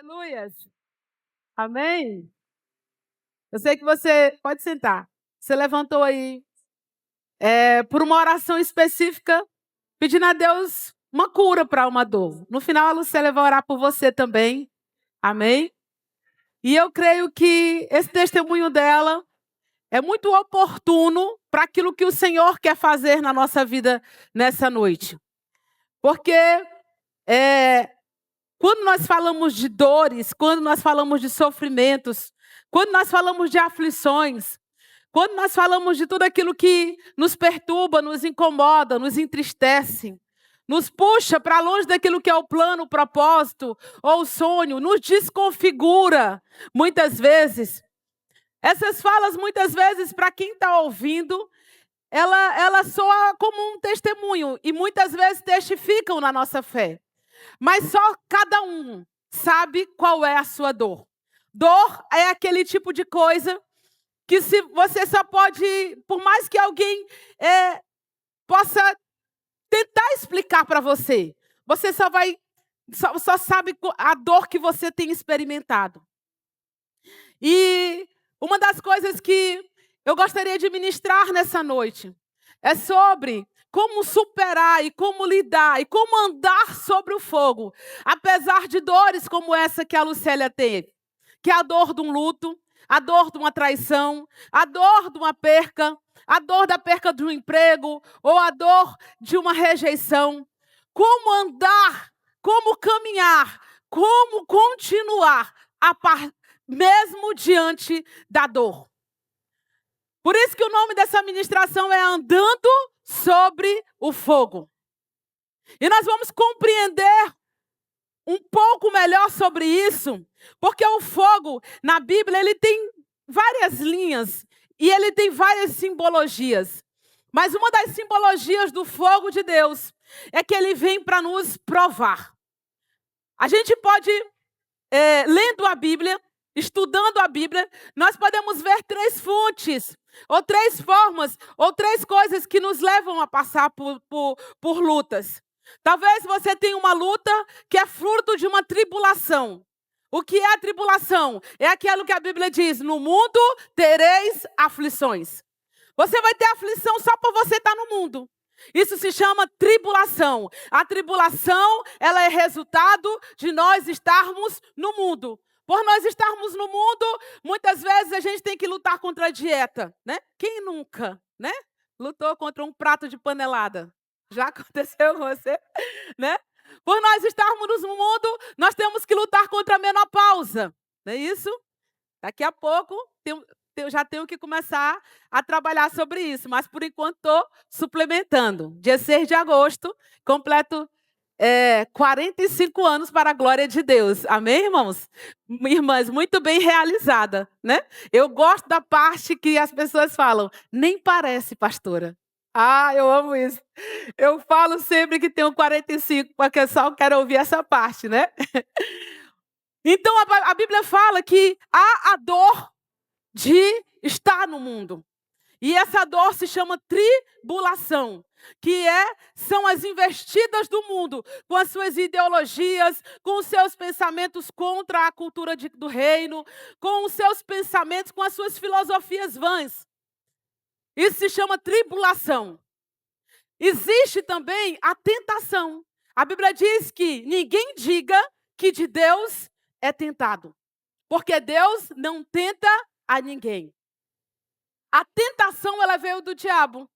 Aleluias. Amém. Eu sei que você pode sentar. Você levantou aí por uma oração específica, pedindo a Deus uma cura para uma dor. No final, a Lucélia vai orar por você também. Amém. E eu creio que esse testemunho dela é muito oportuno para aquilo que o Senhor quer fazer na nossa vida nessa noite. Porque quando nós falamos de dores, quando nós falamos de sofrimentos, quando nós falamos de aflições, quando nós falamos de tudo aquilo que nos perturba, nos incomoda, nos entristece, nos puxa para longe daquilo que é o plano, o propósito ou o sonho, nos desconfigura, muitas vezes. Essas falas, muitas vezes, para quem está ouvindo, ela soa como um testemunho e muitas vezes testificam na nossa fé. Mas só cada um sabe qual é a sua dor. Dor é aquele tipo de coisa que se você só pode, por mais que alguém possa tentar explicar para você, você só sabe a dor que você tem experimentado. E uma das coisas que eu gostaria de ministrar nessa noite é sobre como superar e como lidar e como andar sobre o fogo, apesar de dores como essa que a Lucélia teve, que é a dor de um luto, a dor de uma traição, a dor de uma perca, a dor da perca de um emprego ou a dor de uma rejeição. Como andar, como caminhar, como continuar mesmo diante da dor. Por isso que o nome dessa ministração é Andando sobre o Fogo. E nós vamos compreender um pouco melhor sobre isso, porque o fogo, na Bíblia, ele tem várias linhas e ele tem várias simbologias. Mas uma das simbologias do fogo de Deus é que ele vem para nos provar. A gente pode, lendo a Bíblia, estudando a Bíblia, nós podemos ver três fontes, ou três formas, ou três coisas que nos levam a passar por lutas. Talvez você tenha uma luta que é fruto de uma tribulação. O que é a tribulação? É aquilo que a Bíblia diz: no mundo tereis aflições. Você vai ter aflição só por você estar no mundo. Isso se chama tribulação. A tribulação, ela é resultado de nós estarmos no mundo. Por nós estarmos no mundo, muitas vezes a gente tem que lutar contra a dieta, né? Quem nunca, né? Lutou contra um prato de panelada. Já aconteceu com você, né? Por nós estarmos no mundo, nós temos que lutar contra a menopausa, não é isso? Daqui a pouco eu já tenho que começar a trabalhar sobre isso, mas por enquanto estou suplementando. Dia 6 de agosto, completo 45 anos para a glória de Deus. Amém, irmãos? Irmãs, muito bem realizada, né? Eu gosto da parte que as pessoas falam, nem parece, pastora. Ah, eu amo isso. Eu falo sempre que tenho 45, porque só quero ouvir essa parte, né? Então, a Bíblia fala que há a dor de estar no mundo. E essa dor se chama tribulação, que são as investidas do mundo, com as suas ideologias, com os seus pensamentos contra a cultura do reino, com os seus pensamentos, com as suas filosofias vãs. Isso se chama tribulação. Existe também a tentação. A Bíblia diz que ninguém diga que de Deus é tentado, porque Deus não tenta a ninguém. A tentação, ela veio do diabo.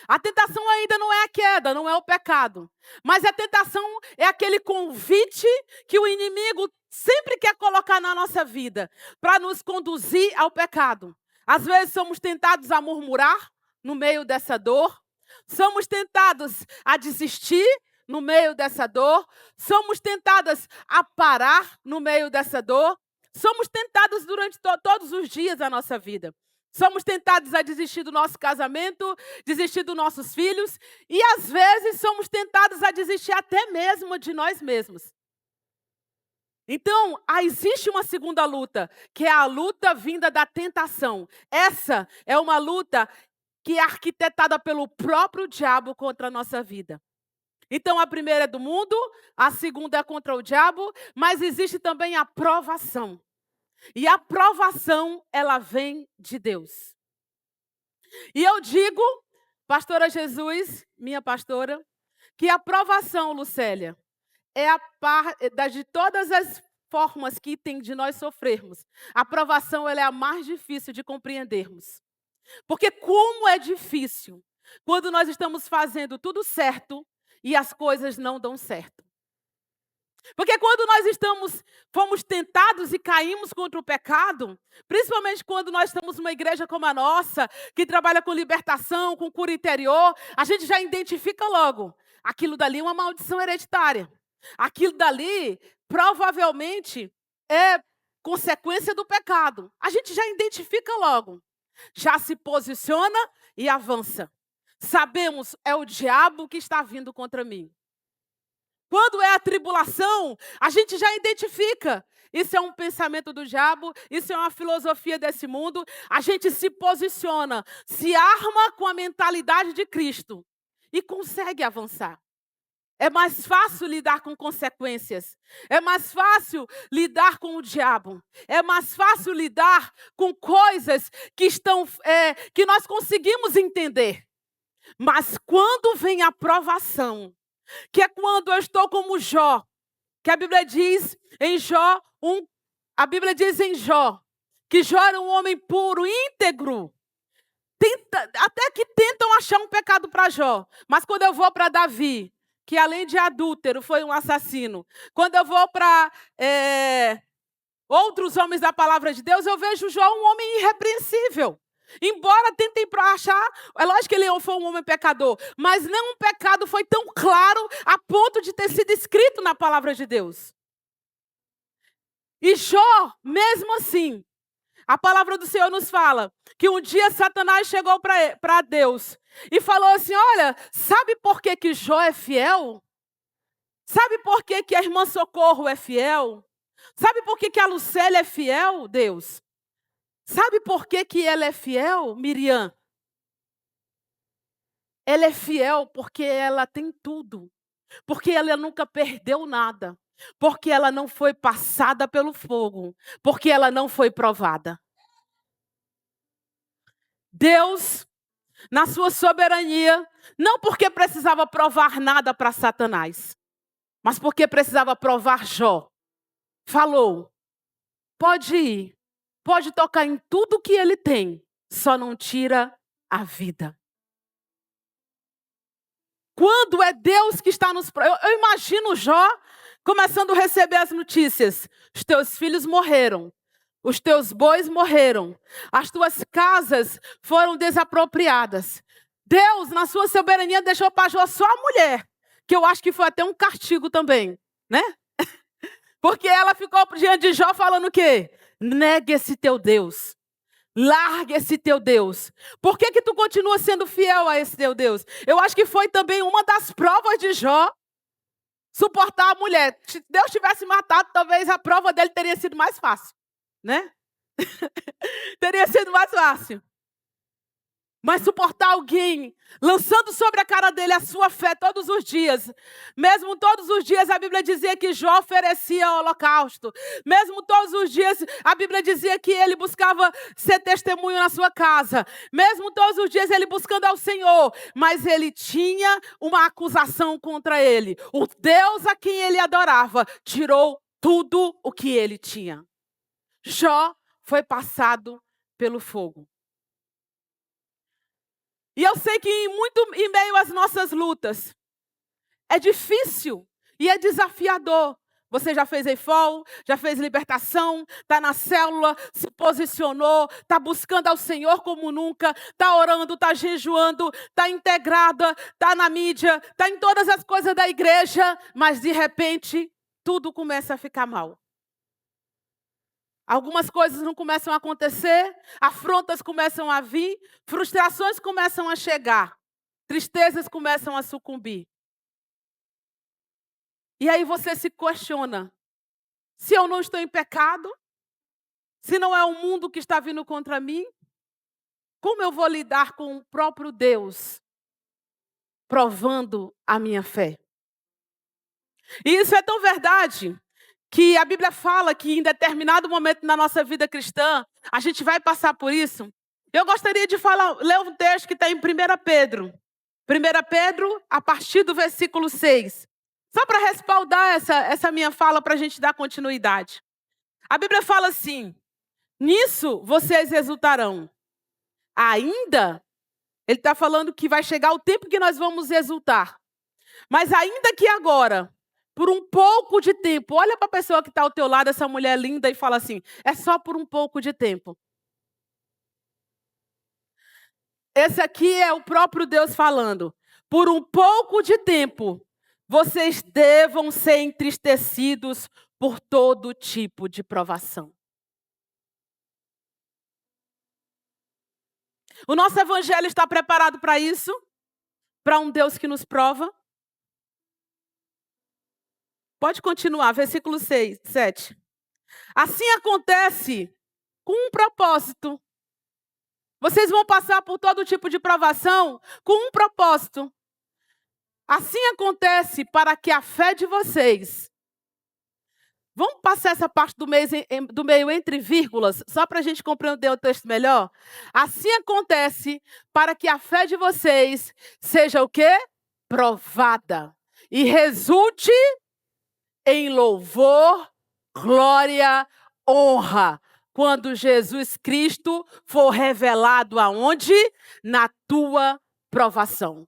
A tentação ainda não é a queda, não é o pecado. Mas a tentação é aquele convite que o inimigo sempre quer colocar na nossa vida para nos conduzir ao pecado. Às vezes somos tentados a murmurar no meio dessa dor. Somos tentados a desistir no meio dessa dor. Somos tentadas a parar no meio dessa dor. Somos tentados durante todos os dias da nossa vida. Somos tentados a desistir do nosso casamento, desistir dos nossos filhos. E às vezes somos tentados a desistir até mesmo de nós mesmos. Então, existe uma segunda luta, que é a luta vinda da tentação. Essa é uma luta que é arquitetada pelo próprio diabo contra a nossa vida. Então, a primeira é do mundo, a segunda é contra o diabo, mas existe também a provação. E a provação, ela vem de Deus. E eu digo, pastora Jesus, minha pastora, que a provação, Lucélia, é de todas as formas que tem de nós sofrermos. A provação, ela é a mais difícil de compreendermos. Porque como é difícil quando nós estamos fazendo tudo certo e as coisas não dão certo. Porque quando fomos tentados e caímos contra o pecado, principalmente quando nós estamos numa igreja como a nossa, que trabalha com libertação, com cura interior, a gente já identifica logo. Aquilo dali é uma maldição hereditária. Aquilo dali, provavelmente, é consequência do pecado. A gente já identifica logo. Já se posiciona e avança. Sabemos, é o diabo que está vindo contra mim. Quando é a tribulação, a gente já identifica. Isso é um pensamento do diabo, isso é uma filosofia desse mundo. A gente se posiciona, se arma com a mentalidade de Cristo e consegue avançar. É mais fácil lidar com consequências. É mais fácil lidar com o diabo. É mais fácil lidar com coisas que nós conseguimos entender. Mas quando vem a provação, que é quando eu estou como Jó, que a Bíblia diz em Jó, que Jó era um homem puro, íntegro. Até que tentam achar um pecado para Jó. Mas quando eu vou para Davi, que além de adúltero, foi um assassino. Quando eu vou para outros homens da palavra de Deus, eu vejo Jó um homem irrepreensível. Embora tentem achar, é lógico que ele foi um homem pecador, mas nenhum pecado foi tão claro a ponto de ter sido escrito na palavra de Deus. E Jó, mesmo assim, a palavra do Senhor nos fala que um dia Satanás chegou para Deus e falou assim, olha, sabe por que Jó é fiel? Sabe por que a irmã Socorro é fiel? Sabe por que a Lucélia é fiel, Deus? Sabe por que ela é fiel, Miriam? Ela é fiel porque ela tem tudo. Porque ela nunca perdeu nada. Porque ela não foi passada pelo fogo. Porque ela não foi provada. Deus, na sua soberania, não porque precisava provar nada para Satanás, mas porque precisava provar Jó. Falou, pode ir, pode tocar em tudo que ele tem, só não tira a vida. Quando é Deus que está nos... Eu imagino Jó começando a receber as notícias. Os teus filhos morreram. Os teus bois morreram. As tuas casas foram desapropriadas. Deus, na sua soberania, deixou para Jó só a mulher. Que eu acho que foi até um castigo também, né? Porque ela ficou diante de Jó falando o quê? Nega esse teu Deus. Larga esse teu Deus. Por que tu continua sendo fiel a esse teu Deus? Eu acho que foi também uma das provas de Jó suportar a mulher. Se Deus tivesse matado, talvez a prova dele teria sido mais fácil, né? Teria sido mais fácil. Mas suportar alguém, lançando sobre a cara dele a sua fé todos os dias. Mesmo todos os dias a Bíblia dizia que Jó oferecia holocausto. Mesmo todos os dias a Bíblia dizia que ele buscava ser testemunho na sua casa. Mesmo todos os dias ele buscando ao Senhor. Mas ele tinha uma acusação contra ele. O Deus a quem ele adorava tirou tudo o que ele tinha. Jó foi passado pelo fogo. E eu sei que em meio às nossas lutas, é difícil e é desafiador. Você já fez EIFOL, já fez libertação, está na célula, se posicionou, está buscando ao Senhor como nunca, está orando, está jejuando, está integrada, está na mídia, está em todas as coisas da igreja, mas de repente tudo começa a ficar mal. Algumas coisas não começam a acontecer, afrontas começam a vir, frustrações começam a chegar, tristezas começam a sucumbir. E aí você se questiona, se eu não estou em pecado, se não é o mundo que está vindo contra mim, como eu vou lidar com o próprio Deus, provando a minha fé? E isso é tão verdade que a Bíblia fala que em determinado momento na nossa vida cristã, a gente vai passar por isso. Eu gostaria de ler um texto que está em 1 Pedro. 1 Pedro, a partir do versículo 6. Só para respaldar essa minha fala, para a gente dar continuidade. A Bíblia fala assim: nisso vocês exultarão. Ainda, ele está falando que vai chegar o tempo que nós vamos exultar. Mas ainda que agora, por um pouco de tempo, olha para a pessoa que está ao teu lado, essa mulher linda, e fala assim: é só por um pouco de tempo. Esse aqui é o próprio Deus falando. Por um pouco de tempo, vocês devam ser entristecidos por todo tipo de provação. O nosso evangelho está preparado para isso? Para um Deus que nos prova? Pode continuar, versículo 7. Assim acontece com um propósito. Vocês vão passar por todo tipo de provação com um propósito. Assim acontece para que a fé de vocês... Vamos passar essa parte do meio entre vírgulas, só para a gente compreender o texto melhor? Assim acontece para que a fé de vocês seja o quê? Provada. E resulte em louvor, glória, honra. Quando Jesus Cristo for revelado aonde? Na tua provação.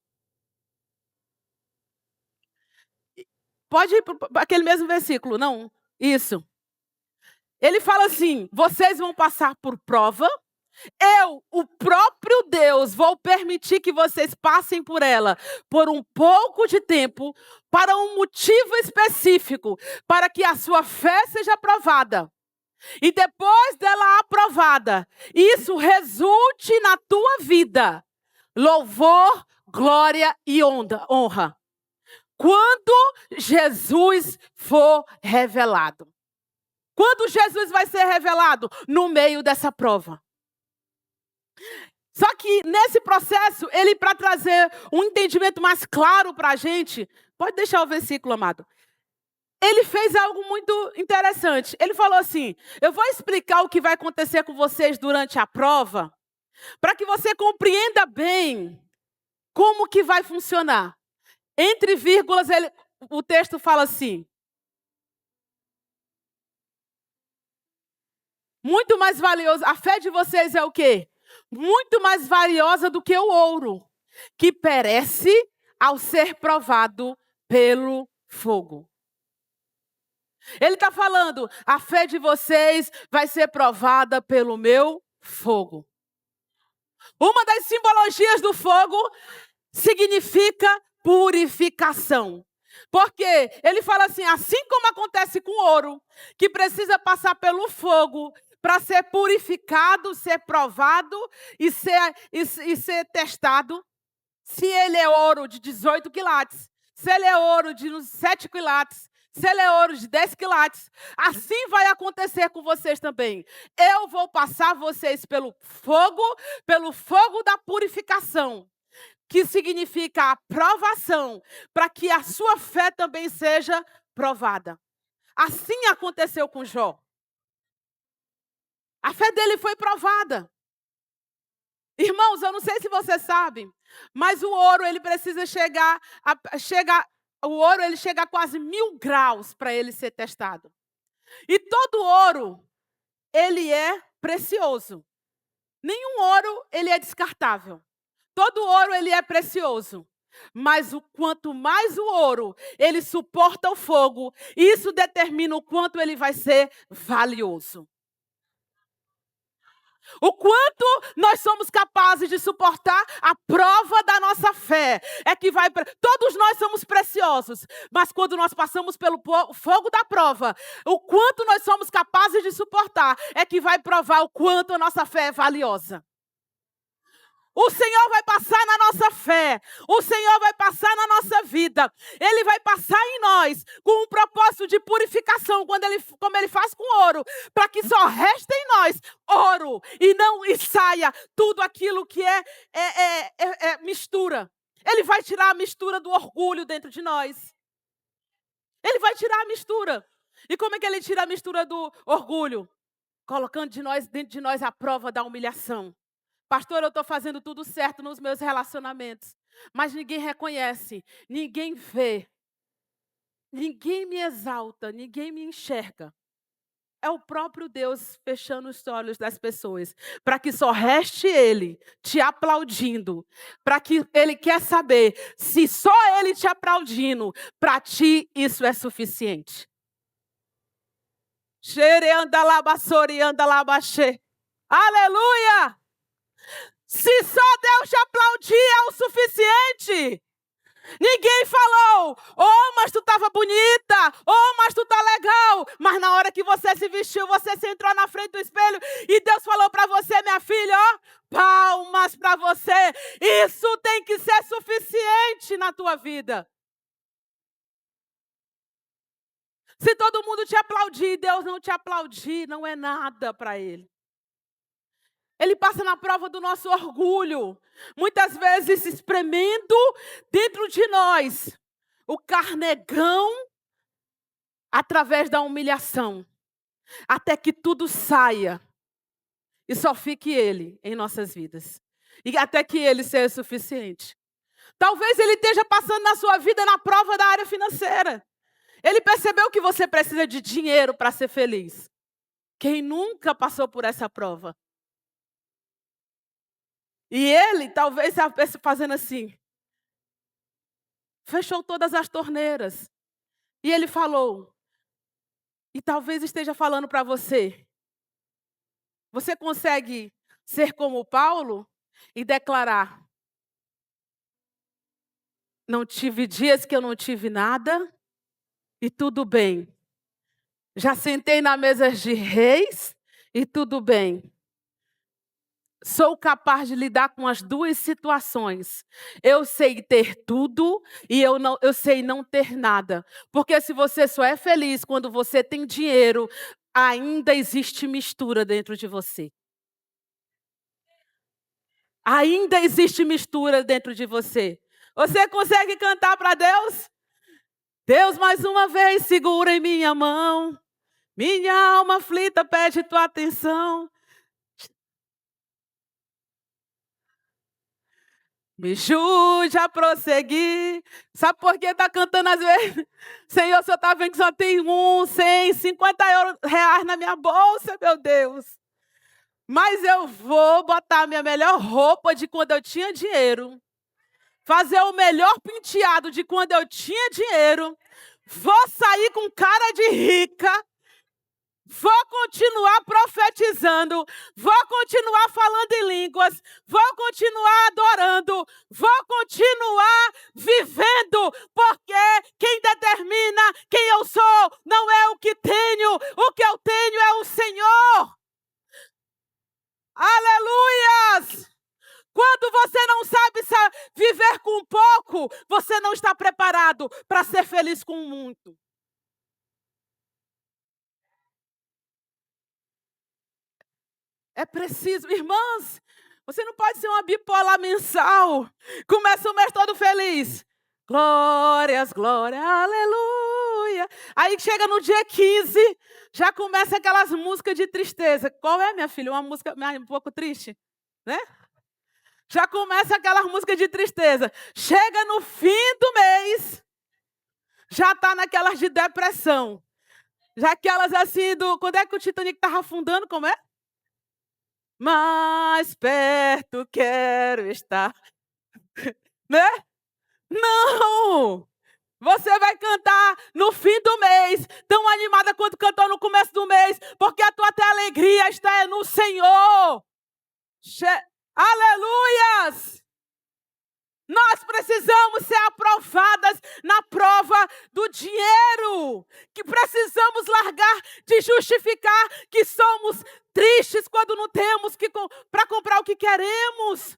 Pode ir para aquele mesmo versículo, não? Isso. Ele fala assim: vocês vão passar por prova. Eu, o próprio Deus, vou permitir que vocês passem por ela por um pouco de tempo, para um motivo específico, para que a sua fé seja aprovada. E depois dela aprovada, isso resulte na tua vida louvor, glória e honra. Quando Jesus for revelado. Quando Jesus vai ser revelado? No meio dessa prova. Só que nesse processo, ele, para trazer um entendimento mais claro para a gente, pode deixar o versículo, amado. Ele fez algo muito interessante. Ele falou assim: eu vou explicar o que vai acontecer com vocês durante a prova, para que você compreenda bem como que vai funcionar. Entre vírgulas, o texto fala assim: muito mais valioso, a fé de vocês é o quê? Muito mais valiosa do que o ouro, que perece ao ser provado pelo fogo. Ele está falando, a fé de vocês vai ser provada pelo meu fogo. Uma das simbologias do fogo significa purificação. Porque ele fala assim, assim como acontece com o ouro, que precisa passar pelo fogo para ser purificado, ser provado e ser testado. Se ele é ouro de 18 quilates, se ele é ouro de 7 quilates, se ele é ouro de 10 quilates, assim vai acontecer com vocês também. Eu vou passar vocês pelo fogo da purificação, que significa a provação, para que a sua fé também seja provada. Assim aconteceu com Jó. A fé dele foi provada. Irmãos, eu não sei se você sabe, mas o ouro ele precisa o ouro ele chega a quase 1000 graus para ele ser testado. E todo ouro ele é precioso. Nenhum ouro ele é descartável. Todo ouro ele é precioso. Mas quanto mais o ouro ele suporta o fogo, isso determina o quanto ele vai ser valioso. O quanto nós somos capazes de suportar a prova da nossa fé. Todos nós somos preciosos, mas quando nós passamos pelo fogo da prova, o quanto nós somos capazes de suportar é que vai provar o quanto a nossa fé é valiosa. O Senhor vai passar na nossa fé. O Senhor vai passar na nossa vida. Ele vai passar em nós com um propósito de purificação, como Ele faz com ouro, para que só reste em nós ouro e saia tudo aquilo que é mistura. Ele vai tirar a mistura do orgulho dentro de nós. Ele vai tirar a mistura. E como é que ele tira a mistura do orgulho? Colocando dentro de nós a prova da humilhação. Pastor, eu estou fazendo tudo certo nos meus relacionamentos, mas ninguém reconhece, ninguém vê, ninguém me exalta, ninguém me enxerga. É o próprio Deus fechando os olhos das pessoas, para que só reste Ele te aplaudindo, para que Ele quer saber se só Ele te aplaudindo, para ti isso é suficiente. Aleluia! Se só Deus te aplaudir é o suficiente. Ninguém falou, oh, mas tu estava bonita, oh, mas tu tá legal. Mas na hora que você se vestiu, você se entrou na frente do espelho e Deus falou para você, minha filha, ó, palmas para você. Isso tem que ser suficiente na tua vida. Se todo mundo te aplaudir, Deus não te aplaudir, não é nada para Ele. Ele passa na prova do nosso orgulho, muitas vezes espremendo dentro de nós o carnegão através da humilhação, até que tudo saia e só fique Ele em nossas vidas, e até que Ele seja suficiente. Talvez Ele esteja passando na sua vida na prova da área financeira. Ele percebeu que você precisa de dinheiro para ser feliz. Quem nunca passou por essa prova? E ele, talvez, fazendo assim, fechou todas as torneiras. E ele falou, e talvez esteja falando para você, você consegue ser como Paulo e declarar, não tive dias que eu não tive nada e tudo bem. Já sentei na mesa de reis e tudo bem. Sou capaz de lidar com as duas situações. Eu sei ter tudo e eu sei não ter nada. Porque se você só é feliz quando você tem dinheiro, ainda existe mistura dentro de você. Ainda existe mistura dentro de você. Você consegue cantar para Deus? Deus, mais uma vez, segura em minha mão. Minha alma aflita pede tua atenção. Me ajude a prosseguir. Sabe por que está cantando às vezes? Senhor, o Senhor está vendo que só tem 100, 50 reais na minha bolsa, meu Deus. Mas eu vou botar a minha melhor roupa de quando eu tinha dinheiro. Fazer o melhor penteado de quando eu tinha dinheiro. Vou sair com cara de rica. Vou continuar profetizando, vou continuar falando em línguas, vou continuar adorando, vou continuar vivendo, porque quem determina quem eu sou não é o que eu tenho é o Senhor. Aleluias! Quando você não sabe viver com pouco, você não está preparado para ser feliz com muito. É preciso, irmãs, você não pode ser uma bipolar mensal. Começa o mês todo feliz. Glórias, glória, aleluia. Aí chega no dia 15, já começa aquelas músicas de tristeza. Qual é, minha filha? Uma música um pouco triste, né? Já começa aquelas músicas de tristeza. Chega no fim do mês, já está naquelas de depressão. Já aquelas assim quando é que o Titanic estava afundando, como é? Mais perto quero estar. Né? Não! Você vai cantar no fim do mês, tão animada quanto cantou no começo do mês, porque a tua até alegria está no Senhor. Aleluias! Nós precisamos ser aprovadas na prova do dinheiro. Que precisamos largar de justificar que somos tristes quando não temos para comprar o que queremos.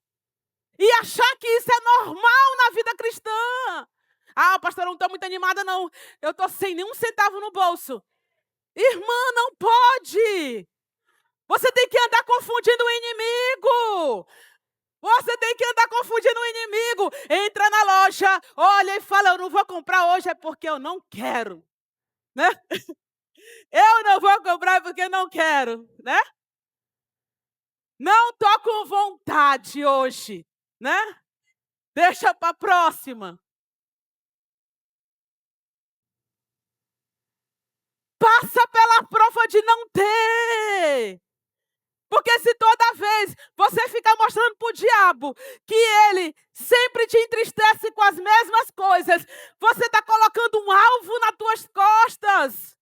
E achar que isso é normal na vida cristã. Ah, pastor, eu não estou muito animada, não. Eu estou sem nenhum centavo no bolso. Irmã, não pode. Você tem que andar confundindo o inimigo. Você tem que andar confundindo o inimigo. Entra na loja, olha e fala, eu não vou comprar hoje, é porque eu não quero. né? Eu não vou comprar porque não quero, né? Não tô com vontade hoje, né? Deixa para a próxima. Passa pela prova de não ter. Porque se toda vez você ficar mostrando para o diabo que ele sempre te entristece com as mesmas coisas, você está colocando um alvo nas tuas costas.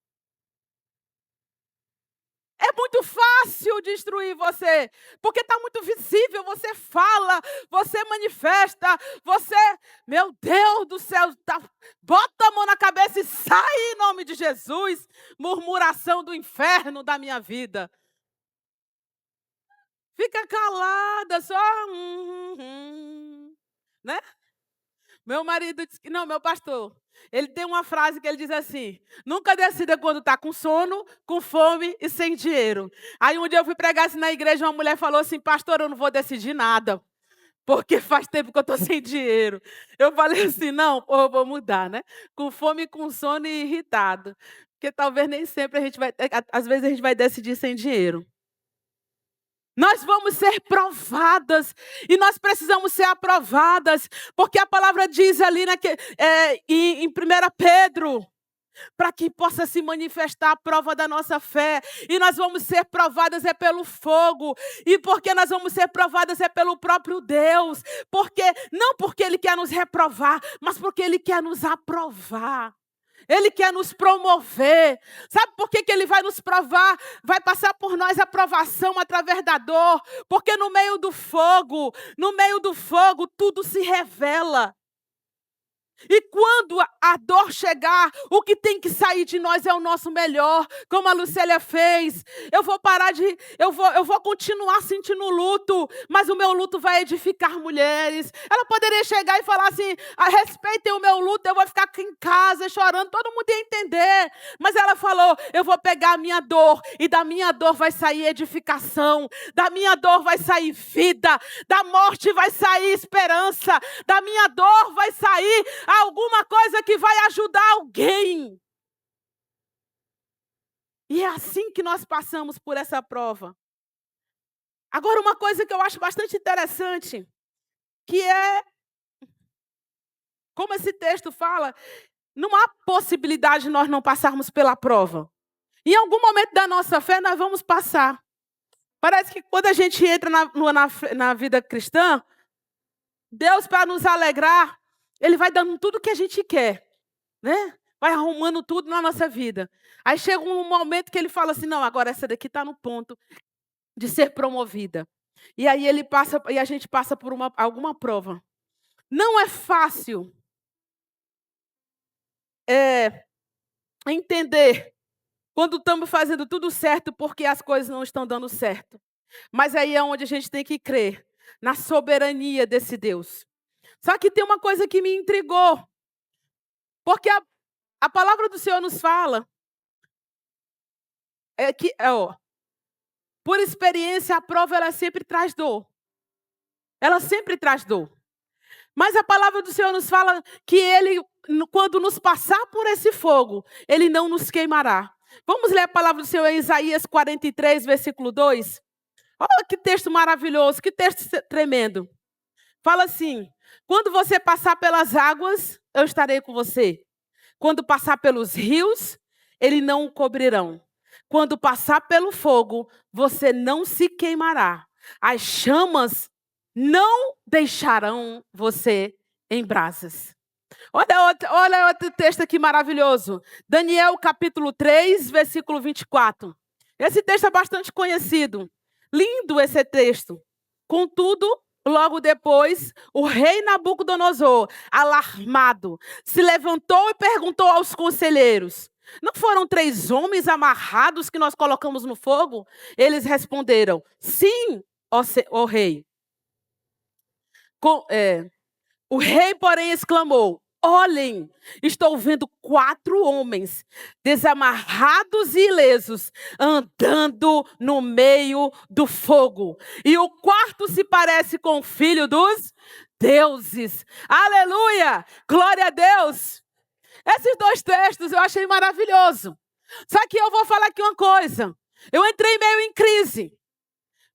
É muito fácil destruir você, porque está muito visível, você fala, você manifesta, você, meu Deus do céu, bota a mão na cabeça e sai em nome de Jesus, murmuração do inferno da minha vida. Fica calada, só, né? Meu marido disse que, não, meu pastor, ele tem uma frase que ele diz assim: nunca decida quando está com sono, com fome e sem dinheiro. Aí um dia eu fui pregar assim na igreja, uma mulher falou assim: pastor, eu não vou decidir nada, porque faz tempo que eu estou sem dinheiro. Eu falei assim: não, eu vou mudar, né? Com fome, com sono e irritado. Porque talvez nem sempre a gente vai, às vezes a gente vai decidir sem dinheiro. Nós vamos ser provadas e nós precisamos ser aprovadas, porque a palavra diz ali em 1 Pedro, para que possa se manifestar a prova da nossa fé. E nós vamos ser provadas pelo fogo. E porque nós vamos ser provadas pelo próprio Deus. Não porque Ele quer nos reprovar, mas porque Ele quer nos aprovar. Ele quer nos promover. Sabe por que Ele vai nos provar? Vai passar por nós a provação através da dor. Porque no meio do fogo, tudo se revela. E quando a dor chegar, o que tem que sair de nós é o nosso melhor, como a Lucélia fez. Eu vou continuar sentindo luto, mas o meu luto vai edificar mulheres. Ela poderia chegar e falar assim: respeitem o meu luto, eu vou ficar aqui em casa chorando, todo mundo ia entender. Mas ela falou: eu vou pegar a minha dor, e da minha dor vai sair edificação, da minha dor vai sair vida, da morte vai sair esperança, da minha dor vai sair alguma coisa que vai ajudar alguém. E é assim que nós passamos por essa prova. Agora, uma coisa que eu acho bastante interessante, que é, como esse texto fala, não há possibilidade de nós não passarmos pela prova. Em algum momento da nossa fé, nós vamos passar. Parece que quando a gente entra na vida cristã, Deus, para nos alegrar, Ele vai dando tudo o que a gente quer, né? Vai arrumando tudo na nossa vida. Aí chega um momento que Ele fala assim: não, agora essa daqui está no ponto de ser promovida. E aí a gente passa por alguma prova. Não é fácil entender quando estamos fazendo tudo certo porque as coisas não estão dando certo. Mas aí é onde a gente tem que crer na soberania desse Deus. Só que tem uma coisa que me intrigou. Porque a palavra do Senhor nos fala por experiência, a prova ela sempre traz dor. Ela sempre traz dor. Mas a palavra do Senhor nos fala que Ele, quando nos passar por esse fogo, Ele não nos queimará. Vamos ler a palavra do Senhor em Isaías 43, versículo 2. Olha que texto maravilhoso, que texto tremendo. Fala assim: quando você passar pelas águas, eu estarei com você. Quando passar pelos rios, eles não o cobrirão. Quando passar pelo fogo, você não se queimará. As chamas não deixarão você em brasas. Olha outro texto aqui maravilhoso. Daniel capítulo 3, versículo 24. Esse texto é bastante conhecido. Lindo esse texto. Contudo, logo depois, o rei Nabucodonosor, alarmado, se levantou e perguntou aos conselheiros: não foram 3 homens amarrados que nós colocamos no fogo? Eles responderam: sim, ó rei. O rei, porém, exclamou: olhem, estou vendo 4 homens desamarrados e ilesos, andando no meio do fogo. E o quarto se parece com o filho dos deuses. Aleluia! Glória a Deus! Esses dois textos eu achei maravilhoso. Só que eu vou falar aqui uma coisa. Eu entrei meio em crise.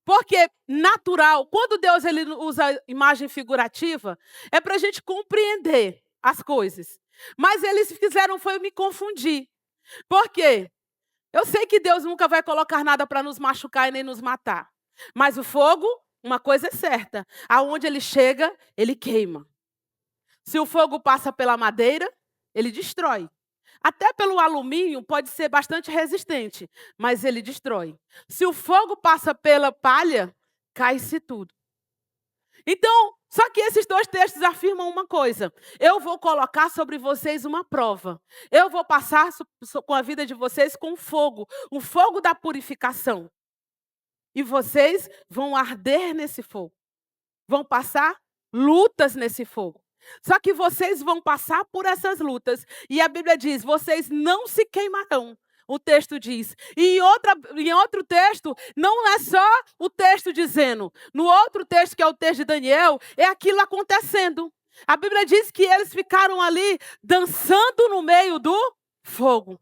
Porque natural, quando Deus ele usa imagem figurativa, é para a gente compreender as coisas. Mas eles fizeram foi me confundir. Por quê? Eu sei que Deus nunca vai colocar nada para nos machucar e nem nos matar. Mas o fogo, uma coisa é certa. Aonde ele chega, ele queima. Se o fogo passa pela madeira, ele destrói. Até pelo alumínio pode ser bastante resistente, mas ele destrói. Se o fogo passa pela palha, cai-se tudo. Então, só que esses dois textos afirmam uma coisa. Eu vou colocar sobre vocês uma prova. Eu vou passar com a vida de vocês com fogo, o fogo da purificação. E vocês vão arder nesse fogo. Vão passar lutas nesse fogo. Só que vocês vão passar por essas lutas. E a Bíblia diz, vocês não se queimarão. O texto diz. E em outro texto, não é só o texto dizendo. No outro texto, que é o texto de Daniel, é aquilo acontecendo. A Bíblia diz que eles ficaram ali dançando no meio do fogo.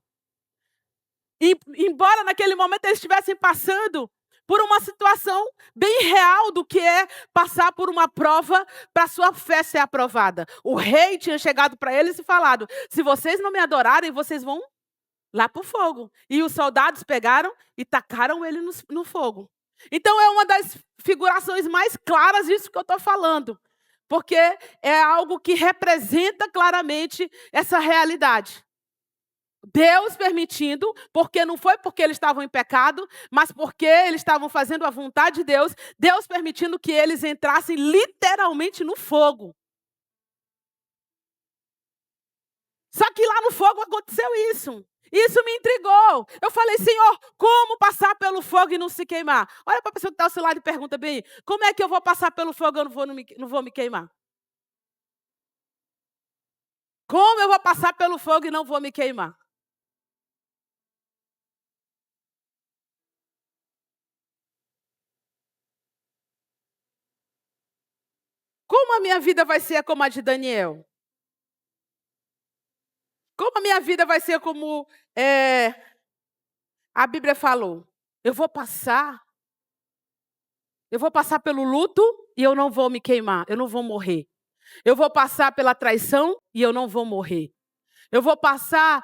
E, embora naquele momento eles estivessem passando por uma situação bem real do que é passar por uma prova para a sua fé ser aprovada. O rei tinha chegado para eles e falado, se vocês não me adorarem, vocês vão lá para o fogo. E os soldados pegaram e tacaram ele no fogo. Então é uma das figurações mais claras disso que eu estou falando. Porque é algo que representa claramente essa realidade. Deus permitindo, porque não foi porque eles estavam em pecado, mas porque eles estavam fazendo a vontade de Deus, Deus permitindo que eles entrassem literalmente no fogo. Só que lá no fogo aconteceu isso. Isso me intrigou. Eu falei, Senhor, como passar pelo fogo e não se queimar? Olha para a pessoa que está ao seu lado e pergunta bem, como é que eu vou passar pelo fogo e eu não vou me queimar? Como eu vou passar pelo fogo e não vou me queimar? Como a minha vida vai ser como a de Daniel? Como a minha vida vai ser como a Bíblia falou? Eu vou passar pelo luto e eu não vou me queimar, eu não vou morrer. Eu vou passar pela traição e eu não vou morrer. Eu vou passar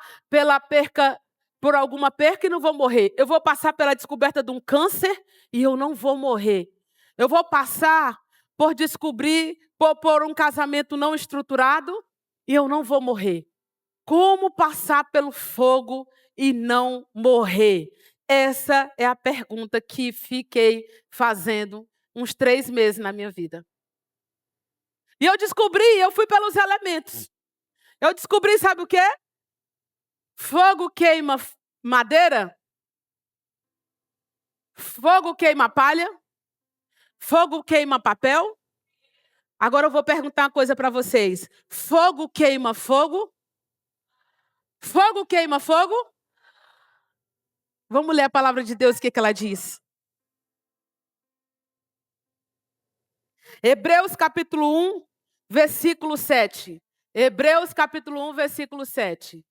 por alguma perca e não vou morrer. Eu vou passar pela descoberta de um câncer e eu não vou morrer. Eu vou passar por descobrir, por um casamento não estruturado e eu não vou morrer. Como passar pelo fogo e não morrer? Essa é a pergunta que fiquei fazendo uns 3 meses na minha vida. E eu fui pelos elementos. Eu descobri, sabe o quê? Fogo queima madeira. Fogo queima palha. Fogo queima papel. Agora eu vou perguntar uma coisa para vocês. Fogo queima fogo? Fogo queima fogo? Vamos ler a palavra de Deus, o que ela diz. Hebreus capítulo 1, versículo 7. Hebreus capítulo 1, versículo 7.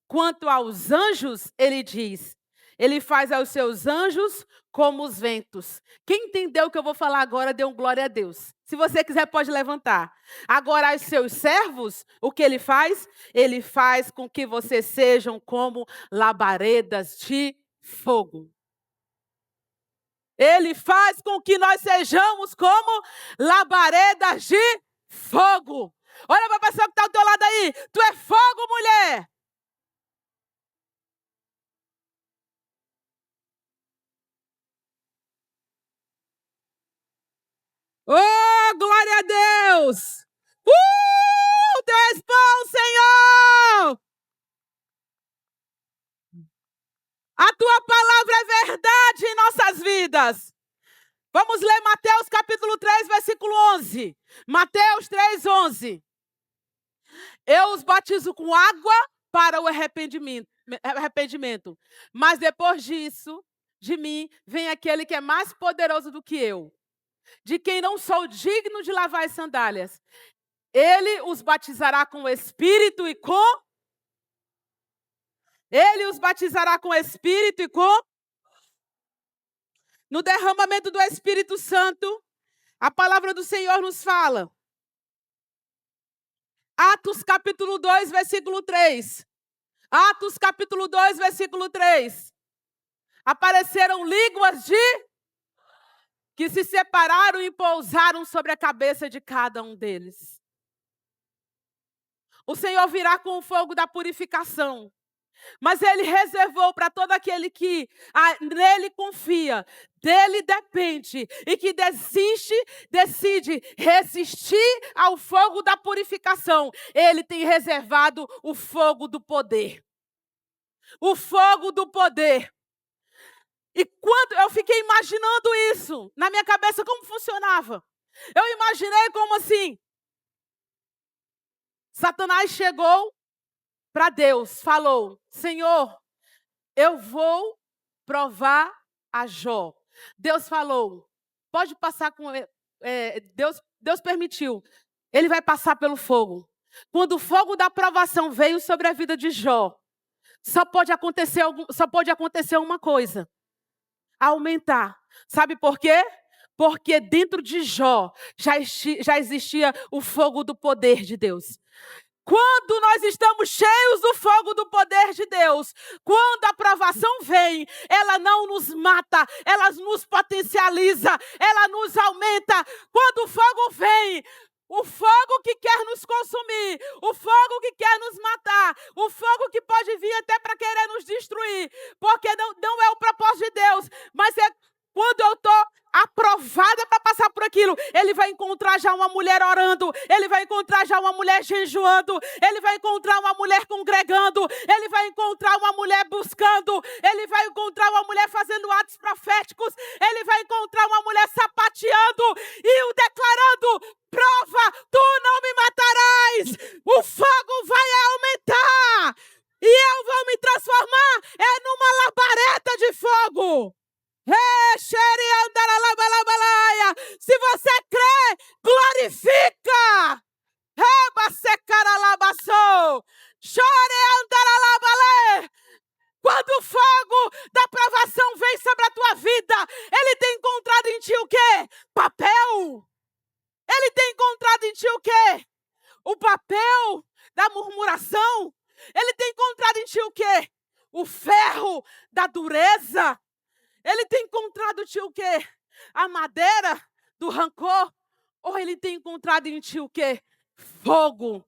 Quanto aos anjos, ele diz, ele faz aos seus anjos como os ventos. Quem entendeu o que eu vou falar agora, dê um glória a Deus. Se você quiser, pode levantar. Agora, aos seus servos, o que ele faz? Ele faz com que vocês sejam como labaredas de fogo. Ele faz com que nós sejamos como labaredas de fogo. Olha para a pessoa que está ao teu lado aí. Tu é fogo, mulher. Oh, glória a Deus. Tu és bom, Senhor. A tua palavra é verdade em nossas vidas. Vamos ler Mateus capítulo 3, versículo 11. Mateus 3, 11. Eu os batizo com água para o arrependimento. Mas depois disso, de mim, vem aquele que é mais poderoso do que eu, de quem não sou digno de lavar as sandálias. Ele os batizará com o Espírito e com Ele os batizará com Espírito e com... No derramamento do Espírito Santo, a palavra do Senhor nos fala. Atos capítulo 2, versículo 3. Atos capítulo 2, versículo 3. Apareceram línguas que se separaram e pousaram sobre a cabeça de cada um deles. O Senhor virá com o fogo da purificação. Mas Ele reservou para todo aquele que nele confia, dele depende e que decide resistir ao fogo da purificação. Ele tem reservado o fogo do poder. O fogo do poder. E quando eu fiquei imaginando isso na minha cabeça, como funcionava? Eu imaginei como assim? Satanás chegou para Deus, falou: Senhor, eu vou provar a Jó. Deus falou, pode passar com... Deus permitiu. Ele vai passar pelo fogo. Quando o fogo da provação veio sobre a vida de Jó, só pode acontecer uma coisa: aumentar. Sabe por quê? Porque dentro de Jó já existia o fogo do poder de Deus. Quando nós estamos cheios do fogo do poder de Deus, quando a provação vem, ela não nos mata, ela nos potencializa, ela nos aumenta. Quando o fogo vem, o fogo que quer nos consumir, o fogo que quer nos matar, o fogo que pode vir até para querer nos destruir, porque não é o propósito de Deus, mas é quando eu estou aprovada para passar por aquilo, ele vai encontrar já uma mulher orando, ele vai encontrar já uma mulher jejuando, ele vai encontrar uma mulher congregando, ele vai encontrar uma mulher buscando, ele vai encontrar uma mulher fazendo atos proféticos, ele vai encontrar uma mulher sapateando e o declarando: prova, tu não me matarás, o fogo vai aumentar e eu vou me transformar numa labareda de fogo. Se você crê, glorifica. Quando o fogo da provação vem sobre a tua vida, ele tem encontrado em ti o quê? Papel. Ele tem encontrado em ti o quê? O papel da murmuração. Ele tem encontrado em ti o quê? O ferro da dureza. Ele tem encontrado em ti o quê? A madeira do rancor? Ou ele tem encontrado em ti o quê? Fogo.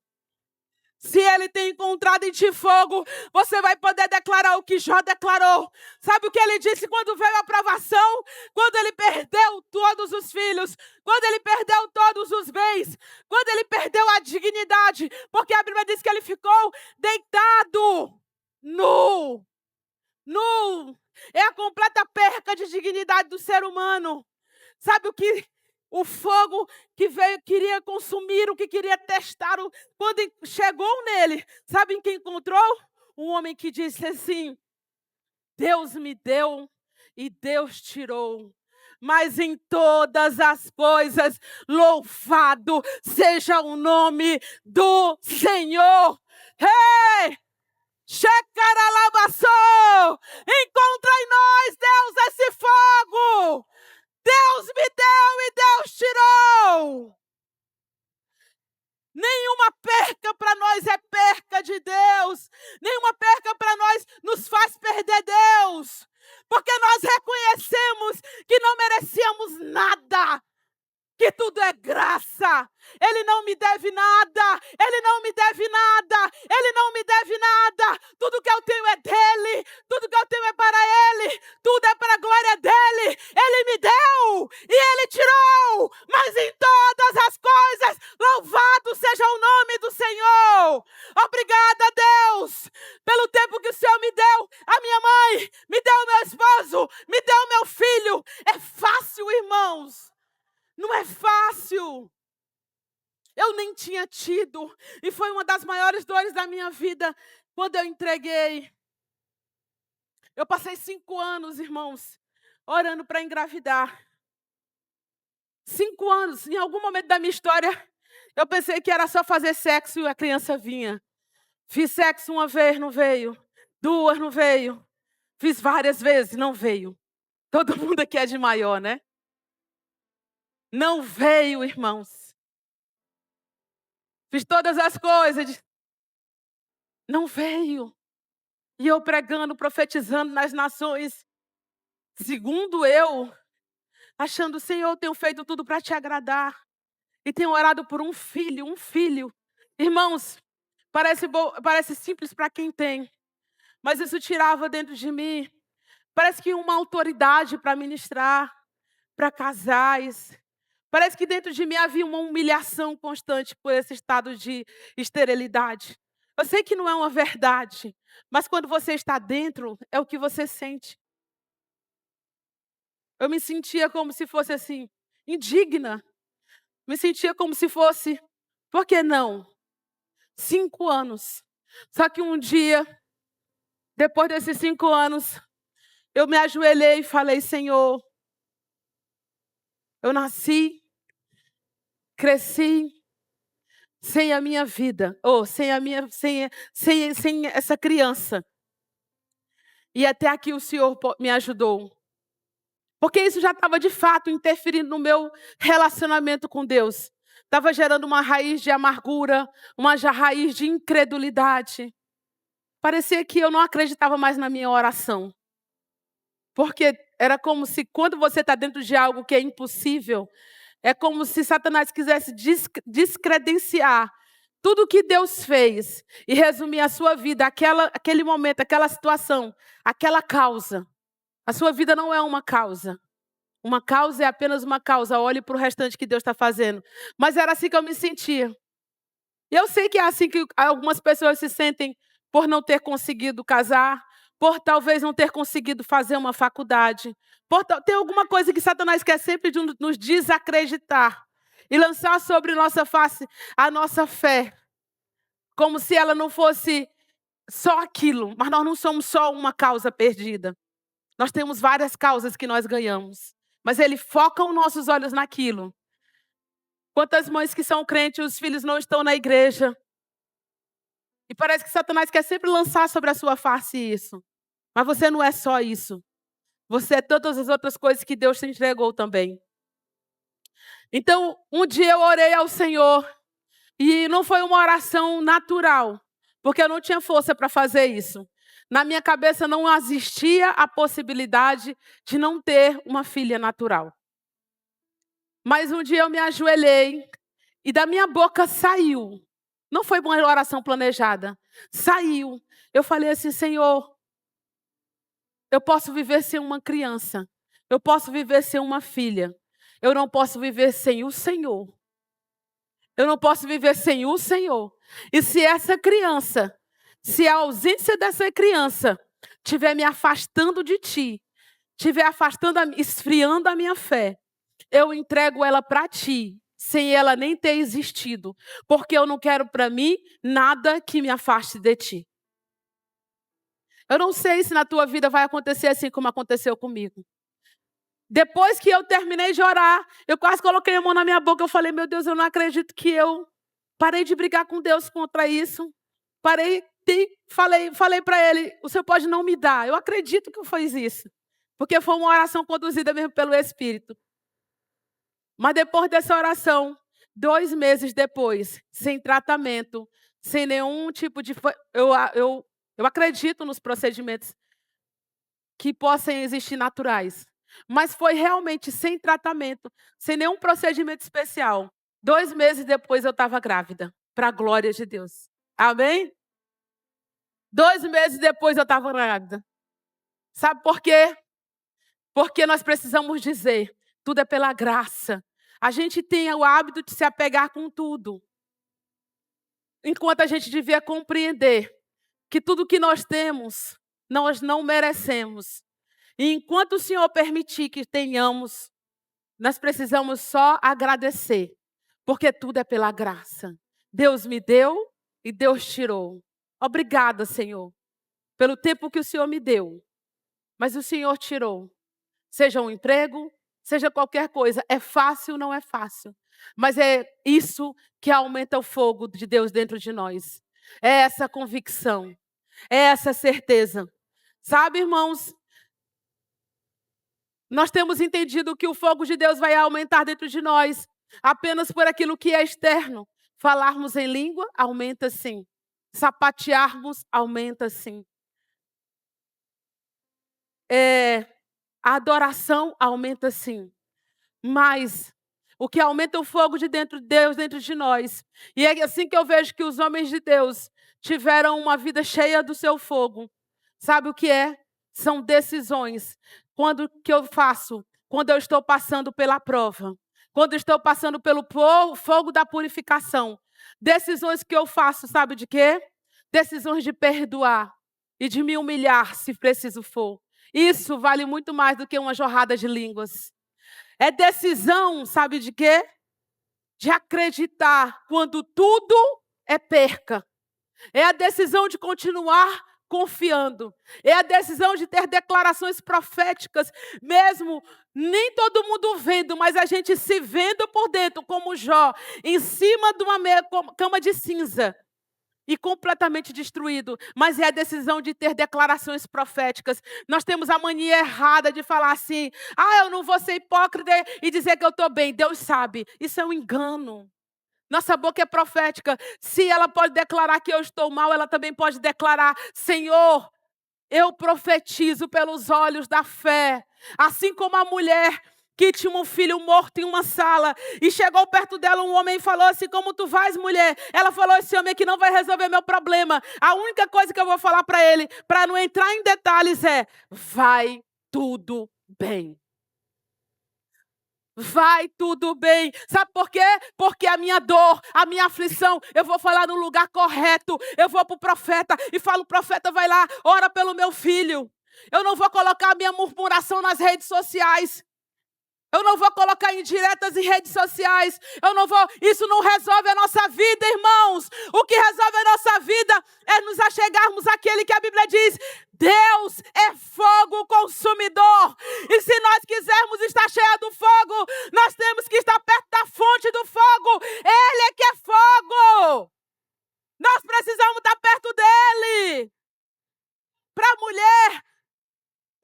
Se ele tem encontrado em ti fogo, você vai poder declarar o que Jó declarou. Sabe o que ele disse quando veio a provação? Quando ele perdeu todos os filhos, quando ele perdeu todos os bens, quando ele perdeu a dignidade, porque a Bíblia diz que ele ficou deitado, nu. É a completa perca de dignidade do ser humano. Sabe o que o fogo que veio queria consumir, o que queria testar, quando chegou nele, sabe em quem encontrou? Um homem que disse assim: Deus me deu e Deus tirou. Mas em todas as coisas, louvado seja o nome do Senhor. Hey! Encontra em nós, Deus, esse fogo. Deus me deu e Deus tirou. Nenhuma perca para nós é perca de Deus. Nenhuma perca para nós nos faz perder Deus. Porque nós reconhecemos que não merecíamos nada. Que tudo é graça. Ele não me deve nada. Ele não me deve nada. Ele não me deve nada. Tudo que eu tenho é dele. Tudo que eu tenho é para ele. Tudo é para a glória dele. Ele me deu e ele tirou. Mas em todas as coisas, louvado seja o nome do Senhor. Obrigada, Deus, pelo tempo que o Senhor me deu. A minha mãe, me deu meu esposo, me deu meu filho. É fácil, irmãos. Não é fácil. Eu nem tinha tido. E foi uma das maiores dores da minha vida quando eu entreguei. Eu passei 5 anos, irmãos, orando para engravidar. 5 anos. Em algum momento da minha história, eu pensei que era só fazer sexo e a criança vinha. Fiz sexo uma vez, não veio. 2 não veio. Fiz várias vezes, não veio. Todo mundo aqui é de maior, né? Não veio, irmãos. Fiz todas as coisas. Não veio. E eu pregando, profetizando nas nações. Segundo eu, achando, Senhor, eu tenho feito tudo para te agradar. E tenho orado por um filho, um filho. Irmãos, parece simples para quem tem. Mas isso tirava dentro de mim. Parece que uma autoridade para ministrar, para casais. Parece que dentro de mim havia uma humilhação constante por esse estado de esterilidade. Eu sei que não é uma verdade, mas quando você está dentro, é o que você sente. Eu me sentia como se fosse assim, indigna. Me sentia como se fosse, por que não? 5 anos. Só que um dia, depois desses 5 anos, eu me ajoelhei e falei, Senhor, eu nasci, cresci, sem a minha vida, ou sem essa criança. E até aqui o Senhor me ajudou. Porque isso já estava de fato interferindo no meu relacionamento com Deus. Estava gerando uma raiz de amargura, uma raiz de incredulidade. Parecia que eu não acreditava mais na minha oração. Porque era como se quando você está dentro de algo que é impossível, é como se Satanás quisesse descredenciar tudo o que Deus fez e resumir a sua vida, aquele momento, aquela situação, aquela causa. A sua vida não é uma causa. Uma causa é apenas uma causa. Olhe para o restante que Deus está fazendo. Mas era assim que eu me sentia. Eu sei que é assim que algumas pessoas se sentem por não ter conseguido casar, por talvez não ter conseguido fazer uma faculdade. Tem alguma coisa que Satanás quer sempre nos desacreditar e lançar sobre nossa face a nossa fé, como se ela não fosse só aquilo. Mas nós não somos só uma causa perdida. Nós temos várias causas que nós ganhamos. Mas ele foca os nossos olhos naquilo. Quantas mães que são crentes, os filhos não estão na igreja. E parece que Satanás quer sempre lançar sobre a sua face isso. Mas você não é só isso. Você é todas as outras coisas que Deus te entregou também. Então, um dia eu orei ao Senhor. E não foi uma oração natural. Porque eu não tinha força para fazer isso. Na minha cabeça não existia a possibilidade de não ter uma filha natural. Mas um dia eu me ajoelhei e da minha boca saiu. Não foi uma oração planejada. Saiu. Eu falei assim, Senhor, eu posso viver sem uma criança. Eu posso viver sem uma filha. Eu não posso viver sem o Senhor. Eu não posso viver sem o Senhor. E se essa criança, se a ausência dessa criança estiver me afastando de Ti, estiver esfriando a minha fé, eu entrego ela para Ti, sem ela nem ter existido, porque eu não quero para mim nada que me afaste de Ti. Eu não sei se na tua vida vai acontecer assim como aconteceu comigo. Depois que eu terminei de orar, eu quase coloquei a mão na minha boca, eu falei, meu Deus, eu não acredito que eu parei de brigar com Deus contra isso. Falei para Ele, o Senhor pode não me dar. Eu acredito que eu fiz isso, porque foi uma oração conduzida mesmo pelo Espírito. Mas depois dessa oração, 2 meses depois, sem tratamento, sem nenhum tipo de... Eu acredito nos procedimentos que possam existir naturais. Mas foi realmente sem tratamento, sem nenhum procedimento especial. 2 meses depois eu estava grávida, para a glória de Deus. Amém? 2 meses depois eu estava grávida. Sabe por quê? Porque nós precisamos dizer, tudo é pela graça. A gente tem o hábito de se apegar com tudo. Enquanto a gente devia compreender que tudo que nós temos, nós não merecemos. E enquanto o Senhor permitir que tenhamos, nós precisamos só agradecer, porque tudo é pela graça. Deus me deu e Deus tirou. Obrigada, Senhor, pelo tempo que o Senhor me deu. Mas o Senhor tirou. Seja um emprego, seja qualquer coisa. É fácil, não é fácil. Mas é isso que aumenta o fogo de Deus dentro de nós. É essa convicção. É essa certeza. Sabe, irmãos, nós temos entendido que o fogo de Deus vai aumentar dentro de nós apenas por aquilo que é externo. Falarmos em língua aumenta sim. Sapatearmos aumenta sim. A adoração aumenta sim. Mas o que aumenta o fogo de dentro de Deus, dentro de nós. E é assim que eu vejo que os homens de Deus tiveram uma vida cheia do seu fogo. Sabe o que é? São decisões. Quando que eu faço? Quando eu estou passando pela prova. Quando eu estou passando pelo fogo da purificação. Decisões que eu faço, sabe de quê? Decisões de perdoar e de me humilhar, se preciso for. Isso vale muito mais do que uma jorrada de línguas. É decisão, sabe de quê? De acreditar quando tudo é perca. É a decisão de continuar confiando. É a decisão de ter declarações proféticas, mesmo nem todo mundo vendo, mas a gente se vendo por dentro, como Jó, em cima de uma cama de cinza. E completamente destruído, mas é a decisão de ter declarações proféticas. Nós temos a mania errada de falar assim, eu não vou ser hipócrita e dizer que eu estou bem. Deus sabe, isso é um engano. Nossa boca é profética. Se ela pode declarar que eu estou mal, ela também pode declarar, Senhor, eu profetizo pelos olhos da fé. Assim como a mulher que tinha um filho morto em uma sala, e chegou perto dela um homem e falou assim, como tu vais, mulher? Ela falou, esse homem aqui não vai resolver meu problema. A única coisa que eu vou falar para ele, para não entrar em detalhes, é, vai tudo bem. Vai tudo bem. Sabe por quê? Porque a minha dor, a minha aflição, eu vou falar no lugar correto. Eu vou para o profeta e falo, profeta, vai lá, ora pelo meu filho. Eu não vou colocar a minha murmuração nas redes sociais. Eu não vou colocar indiretas em redes sociais. Isso não resolve a nossa vida, irmãos. O que resolve a nossa vida é nos achegarmos àquele que a Bíblia diz, Deus é fogo consumidor. E se nós quisermos estar cheios do fogo, nós temos que estar perto da fonte do fogo. Ele é que é fogo. Nós precisamos estar perto dele. Para a mulher,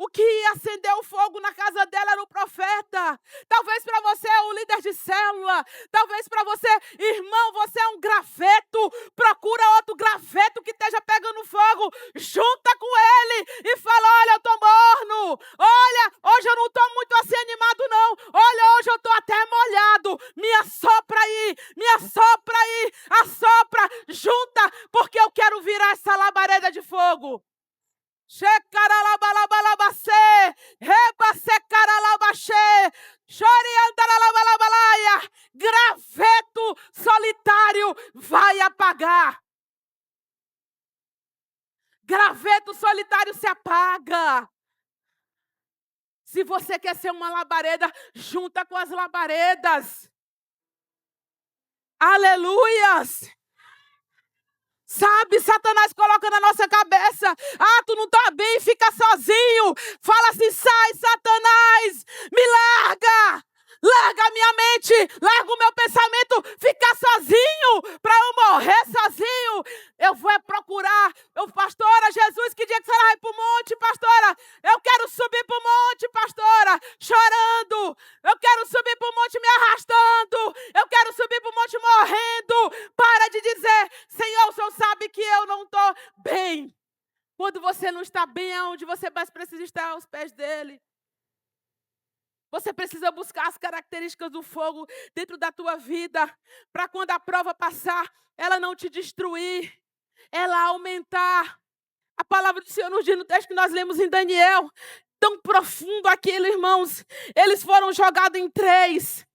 o que ia acender o fogo na casa dela era o profeta. Talvez para você é o líder de célula. Talvez para você, irmão, você é um graveto. Procura outro graveto que esteja pegando fogo. Junta com ele e fala, olha, eu estou morno. Olha, hoje eu não estou muito assim animado não. Olha, hoje eu estou até molhado. Me assopra aí, assopra, junta, porque eu quero virar essa labareda de fogo. Graveto solitário vai apagar. Graveto solitário se apaga. Se você quer ser uma labareda, junta com as labaredas. Aleluias! Sabe, Satanás coloca na nossa cabeça, tu não está bem, fica sozinho. Fala assim, sai Satanás, me larga a minha mente, larga o meu pensamento, ficar sozinho, para eu morrer sozinho. Eu vou procurar, pastora, Jesus, que dia que você vai para o monte, pastora? Eu quero subir para o monte, pastora, chorando. Eu quero subir para o monte me arrastando. Eu quero subir para o monte morrendo. Para de dizer, Senhor, o Senhor sabe que eu não estou bem. Quando você não está bem, é onde você mais precisa estar aos pés dele. Você precisa buscar as características do fogo dentro da tua vida, para quando a prova passar, ela não te destruir, ela aumentar. A palavra do Senhor nos diz no texto que nós lemos em Daniel, tão profundo aquilo, irmãos. Eles foram jogados em 3.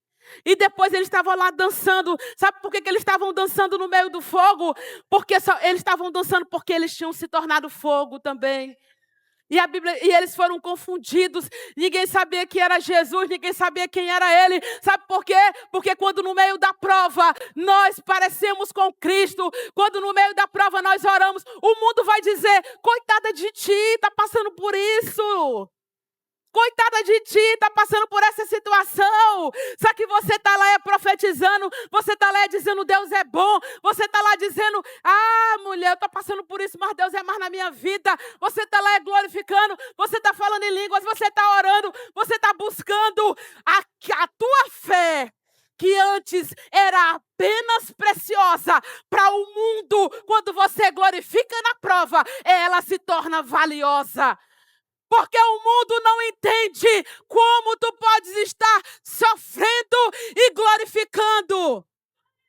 E depois eles estavam lá dançando. Sabe por que eles estavam dançando no meio do fogo? Eles estavam dançando porque eles tinham se tornado fogo também. E eles foram confundidos. Ninguém sabia que era Jesus, ninguém sabia quem era ele. Sabe por quê? Porque quando no meio da prova nós parecemos com Cristo, quando no meio da prova nós oramos, o mundo vai dizer, coitada de ti, está passando por isso. Coitada de ti, está passando por essa situação. Só que você está lá profetizando, você está lá dizendo Deus é bom. Você está lá dizendo, mulher, eu estou passando por isso, mas Deus é mais na minha vida. Você está lá glorificando, você está falando em línguas, você está orando, você está buscando a tua fé, que antes era apenas preciosa para o mundo, quando você glorifica na prova, ela se torna valiosa. Porque o mundo não entende como tu podes estar sofrendo e glorificando.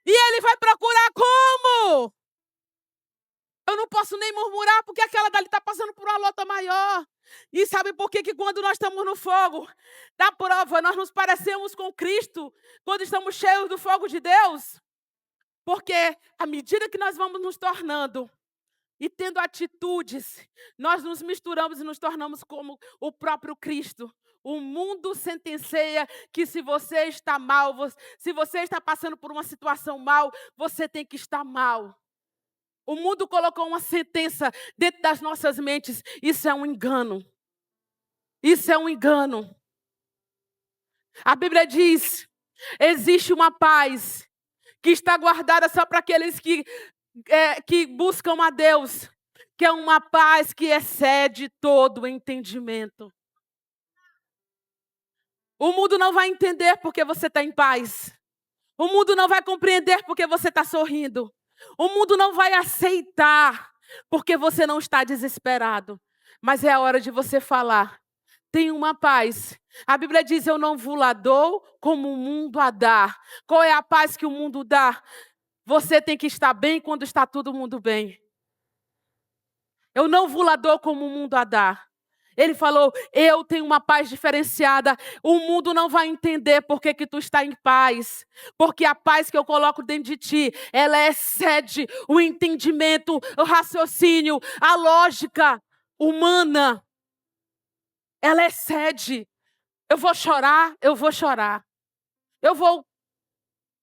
E ele vai procurar como? Eu não posso nem murmurar, porque aquela dali está passando por uma luta maior. E sabe por que quando nós estamos no fogo da prova, nós nos parecemos com Cristo, quando estamos cheios do fogo de Deus? Porque à medida que nós vamos nos tornando e tendo atitudes, nós nos misturamos e nos tornamos como o próprio Cristo. O mundo sentencia que se você está mal, se você está passando por uma situação mal, você tem que estar mal. O mundo colocou uma sentença dentro das nossas mentes. Isso é um engano. Isso é um engano. A Bíblia diz, existe uma paz que está guardada só para aqueles que buscam a Deus, que é uma paz que excede todo o entendimento. O mundo não vai entender porque você está em paz. O mundo não vai compreender porque você está sorrindo. O mundo não vai aceitar porque você não está desesperado. Mas é a hora de você falar. Tem uma paz. A Bíblia diz, eu não vos dou como o mundo a dá. Qual é a paz que o mundo dá? Você tem que estar bem quando está todo mundo bem. Eu não vos dou como o mundo a dá. Ele falou, eu tenho uma paz diferenciada. O mundo não vai entender por que tu está em paz. Porque a paz que eu coloco dentro de ti, ela excede o entendimento, o raciocínio, a lógica humana. Ela excede. Eu vou chorar, eu vou chorar. Eu vou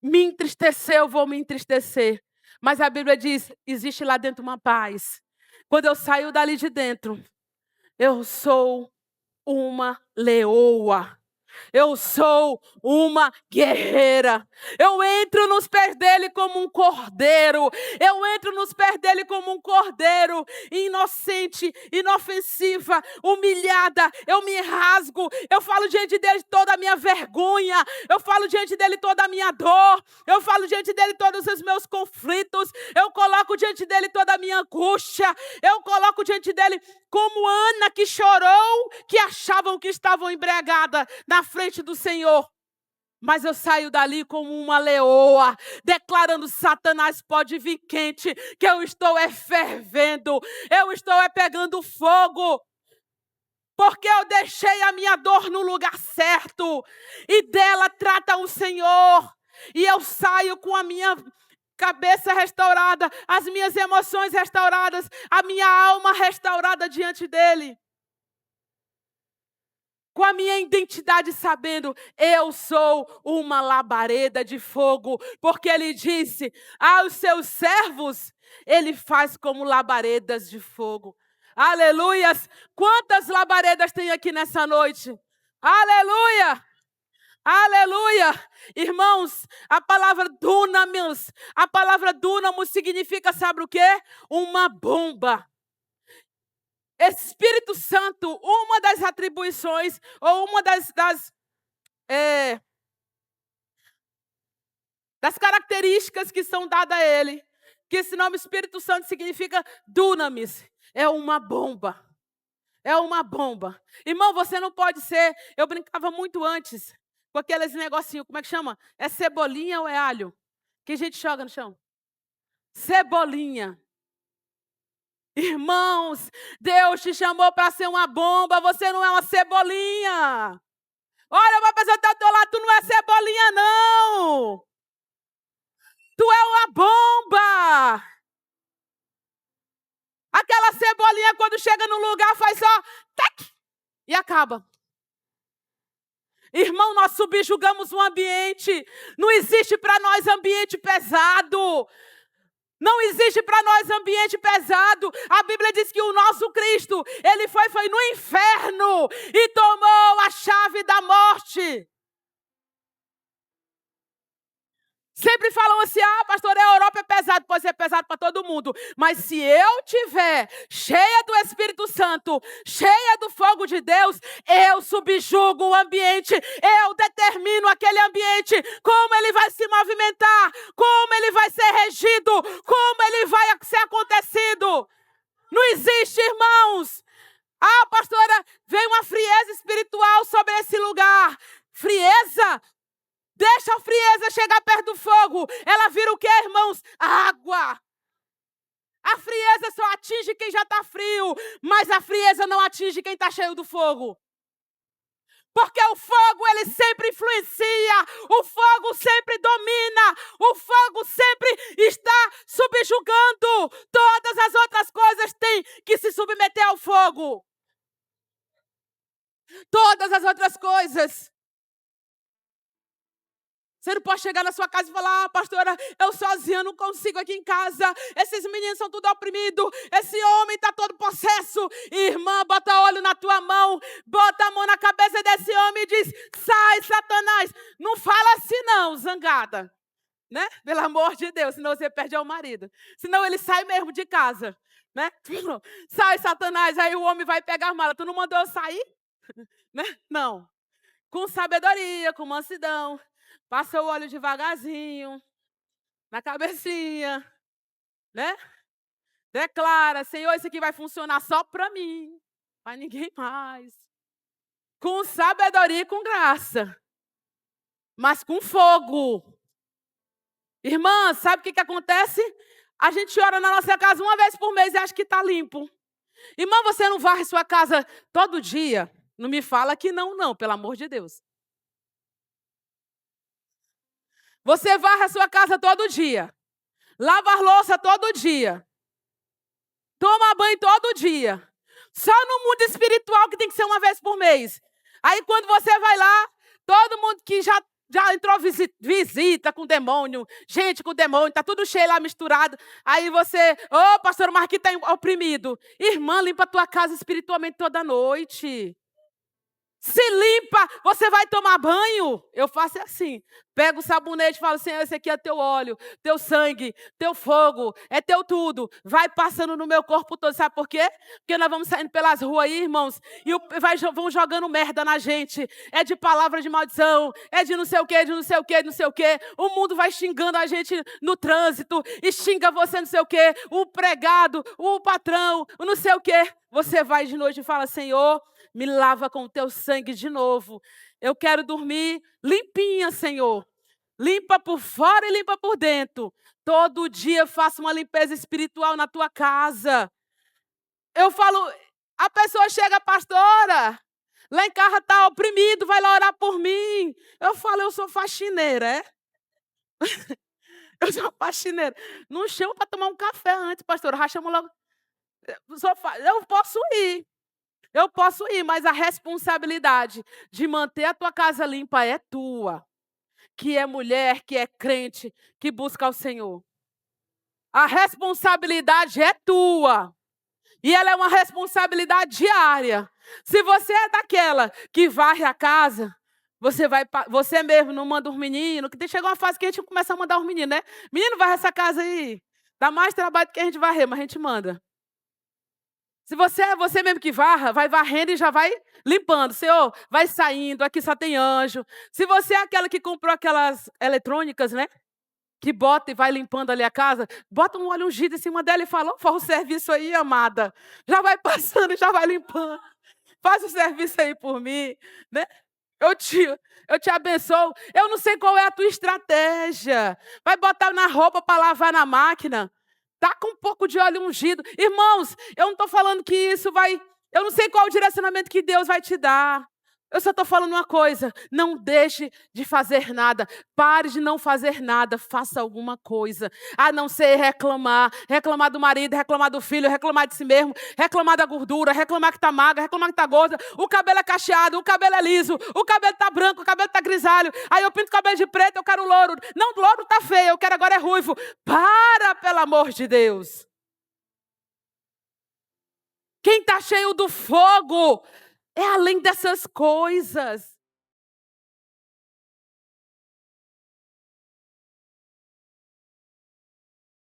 me entristecer, eu vou me entristecer. Mas a Bíblia diz, existe lá dentro uma paz. Quando eu saio dali de dentro, eu sou uma leoa. Eu sou uma guerreira. Eu entro nos pés dele como um cordeiro. Eu entro nos pés dele como um cordeiro, inocente, inofensiva, humilhada. Eu me rasgo. Eu falo diante dele toda a minha vergonha. Eu falo diante dele toda a minha dor. Eu falo diante dele todos os meus conflitos. Eu coloco diante dele toda a minha angústia. Eu coloco diante dele como Ana que chorou, que achavam que estavam embriagadas na frente do Senhor. Mas eu saio dali como uma leoa, declarando, Satanás pode vir quente, que eu estou fervendo, eu estou pegando fogo. Porque eu deixei a minha dor no lugar certo, e dela trata o Senhor. E eu saio com a minha cabeça restaurada, as minhas emoções restauradas, a minha alma restaurada diante dele. Com a minha identidade sabendo, eu sou uma labareda de fogo. Porque ele disse, aos seus servos, ele faz como labaredas de fogo. Aleluias! Quantas labaredas tem aqui nessa noite? Aleluia! Aleluia! Irmãos, a palavra dunamis, significa, sabe o quê? Uma bomba. Espírito Santo, uma das atribuições, ou uma das características que são dadas a ele, que esse nome Espírito Santo significa dunamis, é uma bomba. É uma bomba. Irmão, você não pode ser, eu brincava muito antes, com aqueles negocinhos, como é que chama? É cebolinha ou é alho? Que a gente joga no chão? Cebolinha. Irmãos, Deus te chamou para ser uma bomba, você não é uma cebolinha. Olha, uma pessoa que está ao teu lado, tu não é cebolinha, não. Tu é uma bomba. Aquela cebolinha, quando chega no lugar, faz só tac, e acaba. Irmão, nós subjugamos o ambiente. Não existe para nós ambiente pesado. Não existe para nós ambiente pesado. A Bíblia diz que o nosso Cristo, ele foi no inferno e tomou a chave da morte. Sempre falam assim, pastor, a Europa é pesado, pode ser pesado para todo mundo. Mas se eu tiver cheia do Espírito Santo, cheia do fogo de Deus, eu subjugo o ambiente, eu determino aquele ambiente, como ele vai se movimentar, como ele vai ser regido, como ele vai ser acontecido. Não existe, irmãos. Pastora, vem uma frieza espiritual sobre esse lugar. Frieza? Deixa a frieza chegar perto do fogo. Ela vira o quê, irmãos? Água. A frieza só atinge quem já está frio, mas a frieza não atinge quem está cheio do fogo. Porque o fogo, ele sempre influencia, o fogo sempre domina, o fogo sempre está subjugando. Todas as outras coisas têm que se submeter ao fogo. Todas as outras coisas. Você não pode chegar na sua casa e falar, pastora, eu sozinha não consigo aqui em casa. Esses meninos são tudo oprimidos. Esse homem está todo possesso. Irmã, bota óleo na tua mão. Bota a mão na cabeça desse homem e diz, sai, Satanás. Não fala assim não, zangada. Né? Pelo amor de Deus, senão você perde ao marido. Senão ele sai mesmo de casa. Né? Sai, Satanás. Aí o homem vai pegar a mala. Tu não mandou eu sair? Né? Não. Com sabedoria, com mansidão. Passa o óleo devagarzinho, na cabecinha, né? Declara, Senhor, isso aqui vai funcionar só para mim, para ninguém mais. Com sabedoria e com graça, mas com fogo. Irmã, sabe o que acontece? A gente ora na nossa casa uma vez por mês e acha que está limpo. Irmã, você não varre sua casa todo dia? Não me fala que não, pelo amor de Deus. Você varre a sua casa todo dia. Lava a louça todo dia. Toma banho todo dia. Só no mundo espiritual que tem que ser uma vez por mês. Aí quando você vai lá, todo mundo que já entrou visita com demônio, gente com demônio, está tudo cheio lá misturado. Aí você, pastor Marquinhos está oprimido. Irmã, limpa a tua casa espiritualmente toda noite. Se limpa, você vai tomar banho? Eu faço assim, pego o sabonete e falo, Senhor, esse aqui é teu óleo, teu sangue, teu fogo, é teu tudo. Vai passando no meu corpo todo, sabe por quê? Porque nós vamos saindo pelas ruas aí, irmãos, e vão jogando merda na gente. É de palavra de maldição, é de não sei o quê, de não sei o quê, de não sei o quê. O mundo vai xingando a gente no trânsito, e xinga você não sei o quê, o pregado, o patrão, o não sei o quê. Você vai de noite e fala, Senhor, me lava com o teu sangue de novo. Eu quero dormir limpinha, Senhor. Limpa por fora e limpa por dentro. Todo dia faça uma limpeza espiritual na tua casa. Eu falo, a pessoa chega, pastora, lá em casa está oprimido, vai lá orar por mim. Eu falo, eu sou faxineira, é? Eu sou faxineira. Não chamo para tomar um café antes, pastora. Já chamo logo. Eu posso ir. Eu posso ir, mas a responsabilidade de manter a tua casa limpa é tua. Que é mulher, que é crente, que busca o Senhor. A responsabilidade é tua. E ela é uma responsabilidade diária. Se você é daquela que varre a casa, você mesmo não manda os meninos, que chega uma fase que a gente começa a mandar os meninos, né? Menino, varre essa casa aí. Dá mais trabalho do que a gente varrer, mas a gente manda. Se você é você mesmo que varra, vai varrendo e já vai limpando. Senhor, vai saindo, aqui só tem anjo. Se você é aquela que comprou aquelas eletrônicas, né? Que bota e vai limpando ali a casa, bota um óleo ungido em cima dela e fala, faz o serviço aí, amada. Já vai passando, já vai limpando. Faz o serviço aí por mim, né? Eu te abençoo. Eu não sei qual é a tua estratégia. Vai botar na roupa para lavar na máquina. Tá com um pouco de óleo ungido. Irmãos, eu não estou falando que isso vai... Eu não sei qual o direcionamento que Deus vai te dar. Eu só estou falando uma coisa. Não deixe de fazer nada. Pare de não fazer nada. Faça alguma coisa. A não ser reclamar. Reclamar do marido, reclamar do filho, reclamar de si mesmo. Reclamar da gordura, reclamar que está magra, reclamar que está gorda. O cabelo é cacheado, o cabelo é liso. O cabelo está branco, o cabelo está grisalho. Aí eu pinto o cabelo de preto, eu quero louro. Não, louro está feio, eu quero agora é ruivo. Para, pelo amor de Deus. Quem está cheio do fogo... É além dessas coisas.